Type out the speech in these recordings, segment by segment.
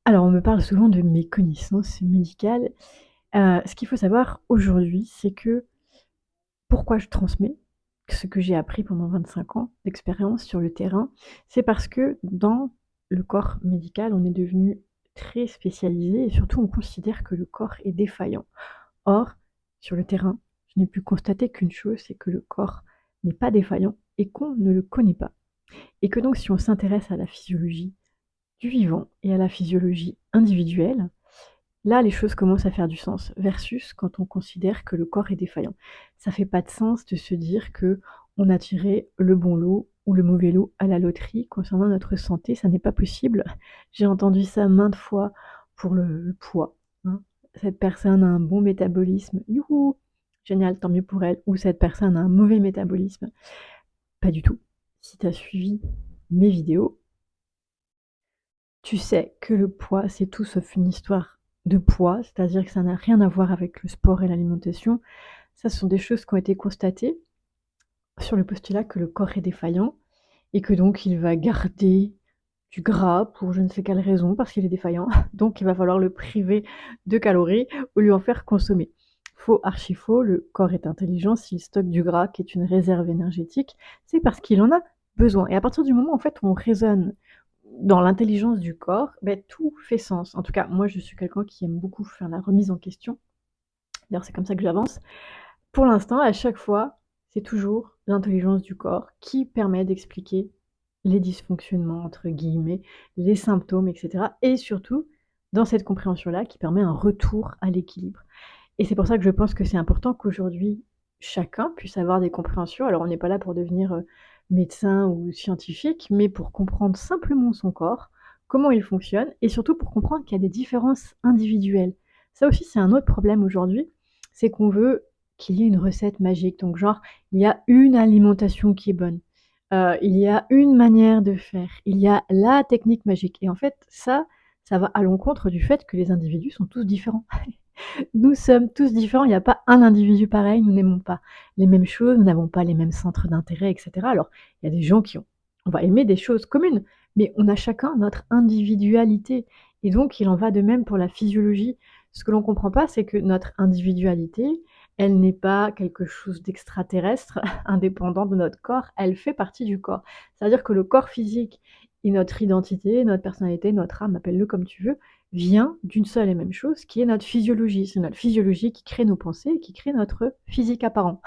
Alors, on me parle souvent de mes connaissances médicales. Ce qu'il faut savoir aujourd'hui, c'est que pourquoi je transmets ce que j'ai appris pendant 25 ans d'expérience sur le terrain, c'est parce que dans le corps médical, on est devenu très spécialisé et surtout on considère que le corps est défaillant. Or, sur le terrain, je n'ai pu constater qu'une chose, c'est que le corps n'est pas défaillant et qu'on ne le connaît pas. Et que donc si on s'intéresse à la physiologie du vivant et à la physiologie individuelle, là, les choses commencent à faire du sens versus quand on considère que le corps est défaillant. Ça fait pas de sens de se dire que on a tiré le bon lot ou le mauvais lot à la loterie concernant notre santé, ça n'est pas possible. J'ai entendu ça maintes fois pour le poids, hein. Cette personne a un bon métabolisme, youhou! Génial, tant mieux pour elle. Ou cette personne a un mauvais métabolisme. Pas du tout. Si tu as suivi mes vidéos, tu sais que le poids, c'est tout sauf une histoire de poids, c'est-à-dire que ça n'a rien à voir avec le sport et l'alimentation. Ça, ce sont des choses qui ont été constatées sur le postulat que le corps est défaillant et que donc il va garder du gras pour je ne sais quelle raison, parce qu'il est défaillant. Donc il va falloir le priver de calories ou lui en faire consommer. Faux, archi faux, le corps est intelligent, s'il stocke du gras qui est une réserve énergétique, c'est parce qu'il en a besoin. Et à partir du moment en fait où on raisonne dans l'intelligence du corps, beh, tout fait sens. En tout cas, moi je suis quelqu'un qui aime beaucoup faire la remise en question. D'ailleurs, c'est comme ça que j'avance. Pour l'instant, à chaque fois, c'est toujours l'intelligence du corps qui permet d'expliquer les «dysfonctionnements» entre guillemets, les symptômes et cetera et surtout, dans cette compréhension-là, qui permet un retour à l'équilibre. Et c'est pour ça que je pense que c'est important qu'aujourd'hui, chacun puisse avoir des compréhensions. Alors on n'est pas là pour devenir, médecin ou scientifique, mais pour comprendre simplement son corps, comment il fonctionne et surtout pour comprendre qu'il y a des différences individuelles. Ça aussi, c'est un autre problème aujourd'hui, c'est qu'on veut qu'il y ait une recette magique. Donc genre, il y a une alimentation qui est bonne, il y a une manière de faire, il y a la technique magique et en fait ça va à l'encontre du fait que les individus sont tous différents. Nous sommes tous différents, il n'y a pas un individu pareil, nous n'aimons pas les mêmes choses, nous n'avons pas les mêmes centres d'intérêt et cetera. Alors, il y a des gens qui ont on va aimer des choses communes, mais on a chacun notre individualité et donc il en va de même pour la physiologie. Ce que l'on comprend pas, c'est que notre individualité, elle n'est pas quelque chose d'extraterrestre, indépendant de notre corps, elle fait partie du corps. C'est-à-dire que le corps physique et notre identité, notre personnalité, notre âme, appelle-le comme tu veux, vient d'une seule et même chose qui est notre physiologie. C'est notre physiologie qui crée nos pensées et qui crée notre physique apparent.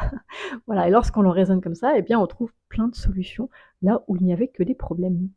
Voilà, et lorsqu'on le raisonne comme ça, eh bien, on trouve plein de solutions là où il n'y avait que des problèmes.